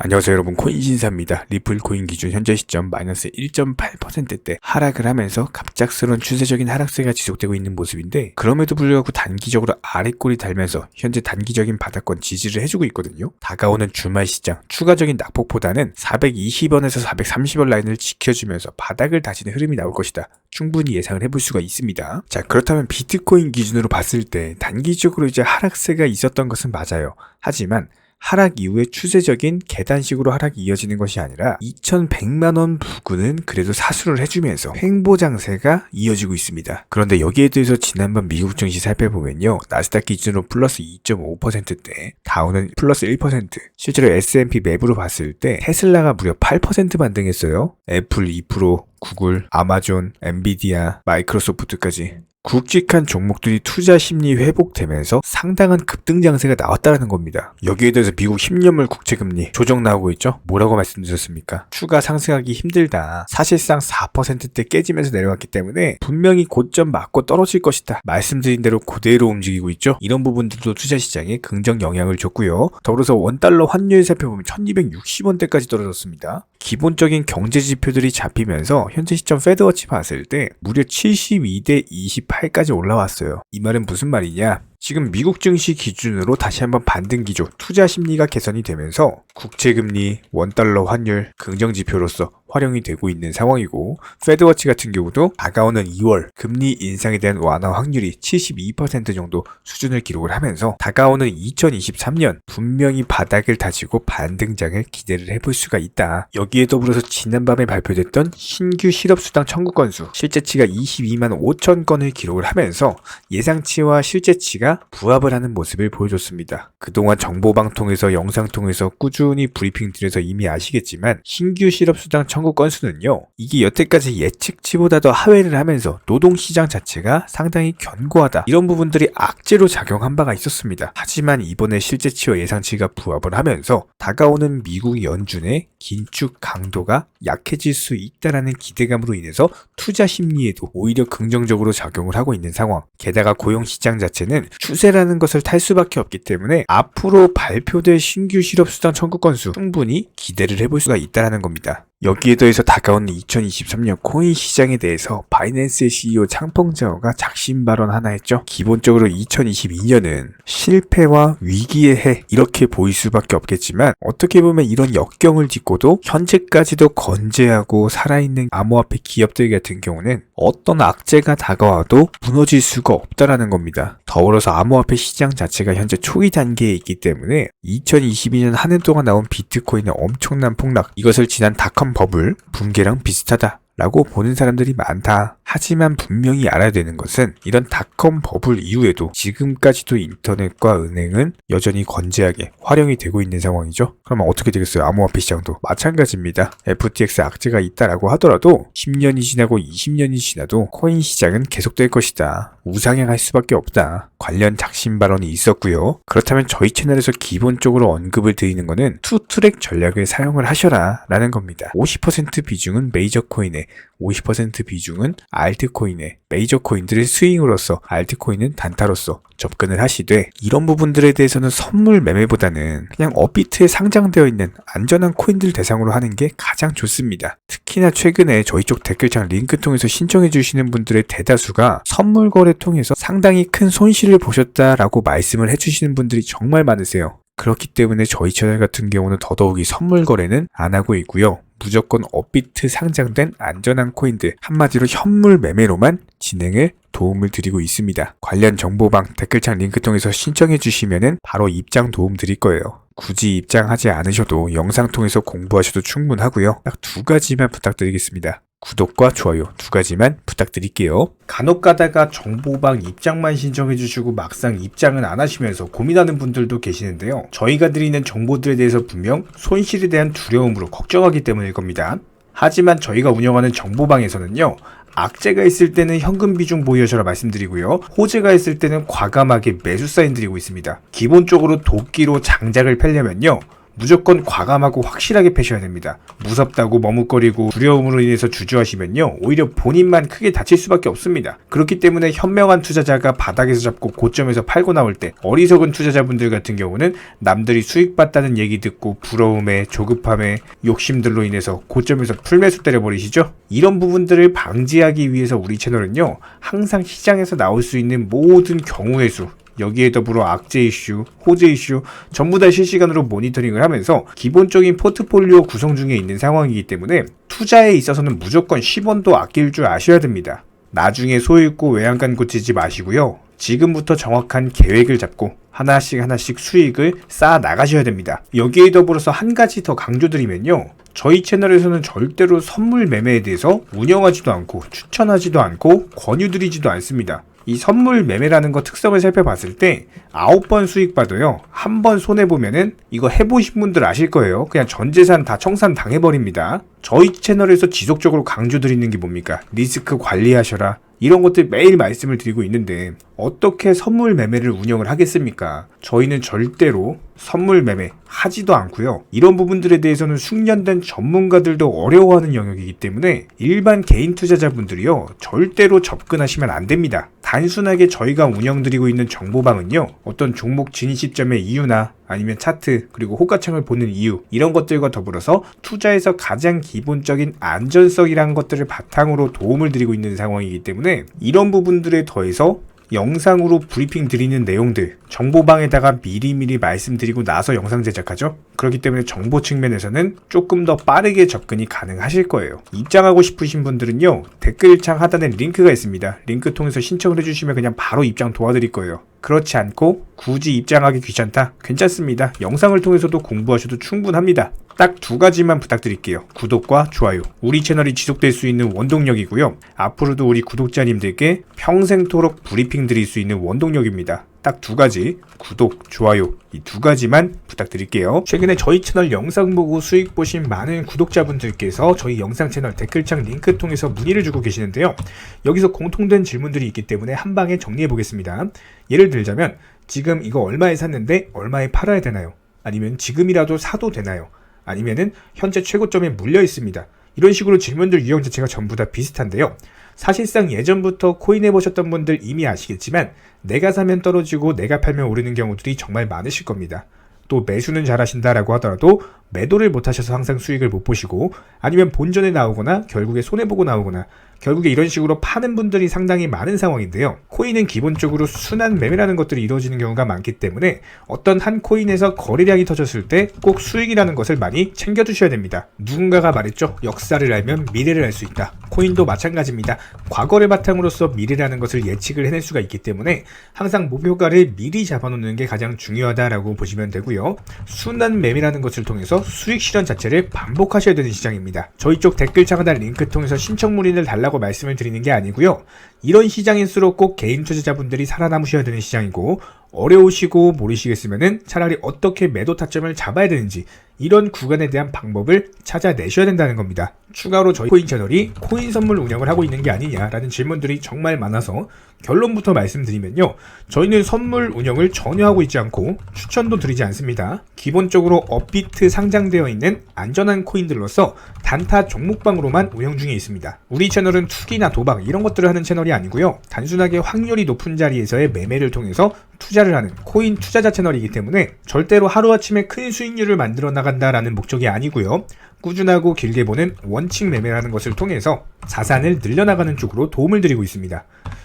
안녕하세요 여러분, 코인신사입니다. 리플 코인 기준 현재 시점 마이너스 1.8%대 하락을 하면서 갑작스러운 추세적인 하락세가 지속되고 있는 모습인데, 그럼에도 불구하고 단기적으로 아래꼬리 달면서 현재 단기적인 바닥권 지지를 해주고 있거든요. 다가오는 주말 시장 추가적인 낙폭보다는 420원에서 430원 라인을 지켜주면서 바닥을 다지는 흐름이 나올 것이다, 충분히 예상을 해볼 수가 있습니다. 자, 그렇다면 비트코인 기준으로 봤을 때 단기적으로 이제 하락세가 있었던 것은 맞아요. 하지만 하락 이후에 추세적인 계단식으로 하락이 이어지는 것이 아니라 2100만원 부근은 그래도 사수를 해주면서 횡보장세가 이어지고 있습니다. 그런데 여기에 대해서 지난번 미국 증시 살펴보면요, 나스닥 기준으로 플러스 2.5%대, 다우는 플러스 1%, 실제로 S&P 맵으로 봤을 때 테슬라가 무려 8% 반등했어요. 애플 2%, 구글, 아마존, 엔비디아, 마이크로소프트까지 굵직한 종목들이 투자 심리 회복되면서 상당한 급등 장세가 나왔다는 겁니다. 여기에 대해서 미국 10년물 국채금리 조정 나오고 있죠? 뭐라고 말씀드렸습니까? 추가 상승하기 힘들다. 사실상 4%대 깨지면서 내려왔기 때문에 분명히 고점 맞고 떨어질 것이다, 말씀드린 대로 그대로 움직이고 있죠? 이런 부분들도 투자시장에 긍정 영향을 줬고요. 더불어서 원달러 환율 살펴보면 1260원대까지 떨어졌습니다. 기본적인 경제 지표들이 잡히면서 현재 시점 패드워치 봤을 때 무려 72대 28까지 올라왔어요. 이 말은 무슨 말이냐? 지금 미국 증시 기준으로 다시 한번 반등 기조, 투자 심리가 개선이 되면서 국채금리, 원달러 환율 긍정 지표로서 활용이 되고 있는 상황이고, 패드워치 같은 경우도 다가오는 2월 금리 인상에 대한 완화 확률이 72% 정도 수준을 기록을 하면서 다가오는 2023년 분명히 바닥을 다지고 반등장을 기대를 해볼 수가 있다. 여기에 더불어서 지난밤에 발표됐던 신규 실업수당 청구 건수 실제치가 22만 5천 건을 기록을 하면서 예상치와 실제치가 부합을 하는 모습을 보여줬습니다. 그동안 정보방통에서 영상통해서 꾸준히 브리핑 드려서 이미 아시겠지만 신규 실업수당 청구 건수는요, 이게 여태까지 예측치보다 더 하회를 하면서 노동시장 자체가 상당히 견고하다, 이런 부분들이 악재로 작용한 바가 있었습니다. 하지만 이번에 실제치와 예상치가 부합을 하면서 다가오는 미국 연준의 긴축 강도가 약해질 수 있다라는 기대감으로 인해서 투자 심리에도 오히려 긍정적으로 작용을 하고 있는 상황. 게다가 고용시장 자체는 추세라는 것을 탈 수밖에 없기 때문에 앞으로 발표될 신규 실업수당 청구 건수 충분히 기대를 해볼 수가 있다는 겁니다. 여기에 더해서 다가오는 2023년 코인 시장에 대해서 바이낸스의 CEO 창펑자오가 작심 발언 하나 했죠. 기본적으로 2022년은 실패와 위기의 해, 이렇게 보일 수밖에 없겠지만 어떻게 보면 이런 역경을 딛고도 현재까지도 건재하고 살아있는 암호화폐 기업들 같은 경우는 어떤 악재가 다가와도 무너질 수가 없다라는 겁니다. 더불어서 암호화폐 시장 자체가 현재 초기 단계에 있기 때문에 2022년 한 해 동안 나온 비트코인의 엄청난 폭락, 이것을 지난 닷컴 버블 붕괴랑 비슷하다 라고 보는 사람들이 많다. 하지만 분명히 알아야 되는 것은 이런 닷컴 버블 이후에도 지금까지도 인터넷과 은행은 여전히 건재하게 활용이 되고 있는 상황이죠. 그러면 어떻게 되겠어요? 암호화폐 시장도 마찬가지입니다. FTX 악재가 있다라고 하더라도 10년이 지나고 20년이 지나도 코인 시장은 계속될 것이다, 우상향할 수밖에 없다, 관련 작심 발언이 있었고요. 그렇다면 저희 채널에서 기본적으로 언급을 드리는 것은 투트랙 전략을 사용을 하셔라 라는 겁니다. 50% 비중은 메이저 코인에, 50% 비중은 알트코인에, 메이저 코인들의 스윙으로서 알트코인은 단타로서 접근을 하시되, 이런 부분들에 대해서는 선물 매매보다는 그냥 업비트에 상장되어 있는 안전한 코인들 대상으로 하는 게 가장 좋습니다. 특히나 최근에 저희 쪽 댓글창 링크 통해서 신청해 주시는 분들의 대다수가 선물 거래 통해서 상당히 큰 손실을 보셨다라고 말씀을 해주시는 분들이 정말 많으세요. 그렇기 때문에 저희 채널 같은 경우는 더더욱이 선물 거래는 안 하고 있고요. 무조건 업비트 상장된 안전한 코인들, 한마디로 현물 매매로만 진행을 도움을 드리고 있습니다. 관련 정보방 댓글창 링크 통해서 신청해 주시면은 바로 입장 도움 드릴 거예요. 굳이 입장하지 않으셔도 영상 통해서 공부하셔도 충분하고요. 딱 두 가지만 부탁드리겠습니다. 구독과 좋아요 두 가지만 부탁드릴게요. 간혹 가다가 정보방 입장만 신청해 주시고 막상 입장은 안 하시면서 고민하는 분들도 계시는데요. 저희가 드리는 정보들에 대해서 분명 손실에 대한 두려움으로 걱정하기 때문일 겁니다. 하지만 저희가 운영하는 정보방에서는요, 악재가 있을 때는 현금 비중 보유하셔라 말씀드리고요, 호재가 있을 때는 과감하게 매수 사인 드리고 있습니다. 기본적으로 도끼로 장작을 펴려면요, 무조건 과감하고 확실하게 패셔야 됩니다. 무섭다고 머뭇거리고 두려움으로 인해서 주저하시면요, 오히려 본인만 크게 다칠 수밖에 없습니다. 그렇기 때문에 현명한 투자자가 바닥에서 잡고 고점에서 팔고 나올 때, 어리석은 투자자분들 같은 경우는 남들이 수익 봤다는 얘기 듣고 부러움에, 조급함에, 욕심들로 인해서 고점에서 풀매수 때려버리시죠. 이런 부분들을 방지하기 위해서 우리 채널은요, 항상 시장에서 나올 수 있는 모든 경우의 수, 여기에 더불어 악재 이슈, 호재 이슈 전부 다 실시간으로 모니터링을 하면서 기본적인 포트폴리오 구성 중에 있는 상황이기 때문에 투자에 있어서는 무조건 10원도 아낄 줄 아셔야 됩니다. 나중에 소잃고 외양간 고치지 마시고요. 지금부터 정확한 계획을 잡고 하나씩 수익을 쌓아 나가셔야 됩니다. 여기에 더불어서 한 가지 더 강조드리면요, 저희 채널에서는 절대로 선물 매매에 대해서 운영하지도 않고 추천하지도 않고 권유드리지도 않습니다. 이 선물 매매라는 거 특성을 살펴봤을 때 9번 수익 봐도요, 한 번 손해보면은 이거 해보신 분들 아실 거예요. 그냥 전 재산 다 청산 당해버립니다. 저희 채널에서 지속적으로 강조드리는 게 뭡니까? 리스크 관리하셔라. 이런 것들 매일 말씀을 드리고 있는데 어떻게 선물 매매를 운영을 하겠습니까? 저희는 절대로 선물 매매 하지도 않고요. 이런 부분들에 대해서는 숙련된 전문가들도 어려워하는 영역이기 때문에 일반 개인 투자자분들이요, 절대로 접근하시면 안 됩니다. 단순하게 저희가 운영드리고 있는 정보방은요, 어떤 종목 진입 시점의 이유나 아니면 차트, 그리고 호가창을 보는 이유, 이런 것들과 더불어서 투자에서 가장 기본적인 안전성이라는 것들을 바탕으로 도움을 드리고 있는 상황이기 때문에 이런 부분들에 더해서 영상으로 브리핑 드리는 내용들, 정보방에다가 미리미리 말씀드리고 나서 영상 제작하죠. 그렇기 때문에 정보 측면에서는 조금 더 빠르게 접근이 가능하실 거예요. 입장하고 싶으신 분들은요, 댓글창 하단에 링크가 있습니다. 링크 통해서 신청을 해주시면 그냥 바로 입장 도와드릴 거예요. 그렇지 않고 굳이 입장하기 귀찮다? 괜찮습니다. 영상을 통해서도 공부하셔도 충분합니다. 딱 두 가지만 부탁드릴게요. 구독과 좋아요. 우리 채널이 지속될 수 있는 원동력이고요. 앞으로도 우리 구독자님들께 평생토록 브리핑 드릴 수 있는 원동력입니다. 딱 두 가지, 구독, 좋아요, 이 두 가지만 부탁드릴게요. 최근에 저희 채널 영상 보고 수익 보신 많은 구독자분들께서 저희 영상 채널 댓글창 링크 통해서 문의를 주고 계시는데요. 여기서 공통된 질문들이 있기 때문에 한 방에 정리해 보겠습니다. 예를 들자면, 지금 이거 얼마에 샀는데 얼마에 팔아야 되나요? 아니면 지금이라도 사도 되나요? 아니면은 현재 최고점에 물려 있습니다. 이런 식으로 질문들 유형 자체가 전부 다 비슷한데요. 사실상 예전부터 코인 해보셨던 분들 이미 아시겠지만 내가 사면 떨어지고 내가 팔면 오르는 경우들이 정말 많으실 겁니다. 또 매수는 잘하신다라고 하더라도 매도를 못하셔서 항상 수익을 못 보시고, 아니면 본전에 나오거나 결국에 손해보고 나오거나, 결국에 이런 식으로 파는 분들이 상당히 많은 상황인데요. 코인은 기본적으로 순환 매매라는 것들이 이루어지는 경우가 많기 때문에 어떤 한 코인에서 거래량이 터졌을 때 꼭 수익이라는 것을 많이 챙겨두셔야 됩니다. 누군가가 말했죠. 역사를 알면 미래를 알 수 있다. 코인도 마찬가지입니다. 과거를 바탕으로서 미래라는 것을 예측을 해낼 수가 있기 때문에 항상 목표가를 미리 잡아놓는 게 가장 중요하다라고 보시면 되고요. 순환 매매라는 것을 통해서 수익 실현 자체를 반복하셔야 되는 시장입니다. 저희 쪽 댓글창 하단 링크 통해서 신청 문의를 달라고 말씀을 드리는 게 아니고요. 이런 시장일수록 꼭 개인 투자자분들이 살아남으셔야 되는 시장이고, 어려우시고 모르시겠으면은 차라리 어떻게 매도 타점을 잡아야 되는지 이런 구간에 대한 방법을 찾아내셔야 된다는 겁니다. 추가로 저희 코인 채널이 코인 선물 운영을 하고 있는 게 아니냐라는 질문들이 정말 많아서 결론부터 말씀드리면요. 저희는 선물 운영을 전혀 하고 있지 않고 추천도 드리지 않습니다. 기본적으로 업비트 상장되어 있는 안전한 코인들로서 단타 종목방으로만 운영 중에 있습니다. 우리 채널은 투기나 도박 이런 것들을 하는 채널이 아니고요. 단순하게 확률이 높은 자리에서의 매매를 통해서 투자를 하는 코인 투자자 채널이기 때문에 절대로 하루아침에 큰 수익률을 만들어 나간다라는 목적이 아니고요. 꾸준하고 길게 보는 원칙 매매라는 것을 통해서 자산을 늘려나가는 쪽으로 도움을 드리고 있습니다.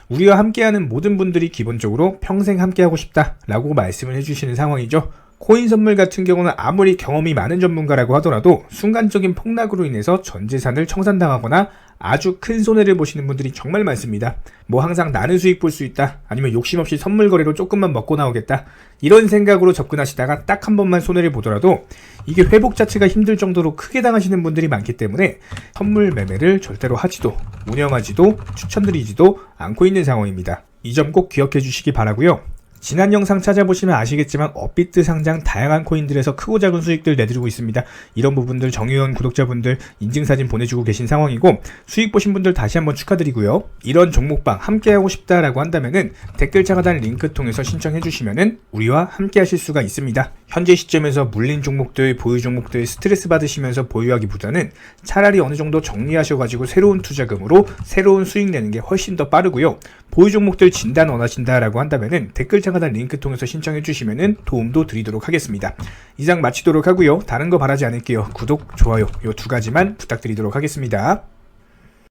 우리와 함께하는 모든 분들이 기본적으로 평생 함께하고 싶다라고 말씀을 해주시는 상황이죠. 코인 선물 같은 경우는 아무리 경험이 많은 전문가라고 하더라도 순간적인 폭락으로 인해서 전 재산을 청산당하거나 아주 큰 손해를 보시는 분들이 정말 많습니다. 뭐 항상 나는 수익 볼 수 있다, 아니면 욕심 없이 선물 거래로 조금만 먹고 나오겠다, 이런 생각으로 접근하시다가 딱 한 번만 손해를 보더라도 이게 회복 자체가 힘들 정도로 크게 당하시는 분들이 많기 때문에 선물 매매를 절대로 하지도 운영하지도 추천드리지도 않고 있는 상황입니다. 이 점 꼭 기억해 주시기 바라고요. 지난 영상 찾아보시면 아시겠지만 업비트 상장 다양한 코인들에서 크고 작은 수익들 내드리고 있습니다. 이런 부분들 정의원 구독자분들 인증사진 보내주고 계신 상황이고, 수익 보신 분들 다시 한번 축하드리고요. 이런 종목방 함께하고 싶다라고 한다면은 댓글창 하단 링크 통해서 신청해 주시면은 우리와 함께 하실 수가 있습니다. 현재 시점에서 물린 종목들, 보유 종목들 스트레스 받으시면서 보유하기보다는 차라리 어느 정도 정리하셔가지고 새로운 투자금으로 새로운 수익 내는 게 훨씬 더 빠르고요. 보유 종목들 진단 원하신다라고 한다면은 댓글창 하단 링크 통해서 신청해 주시면은 도움도 드리도록 하겠습니다. 이상 마치도록 하고요. 다른 거 바라지 않을게요. 구독, 좋아요 요 두 가지만 부탁드리도록 하겠습니다.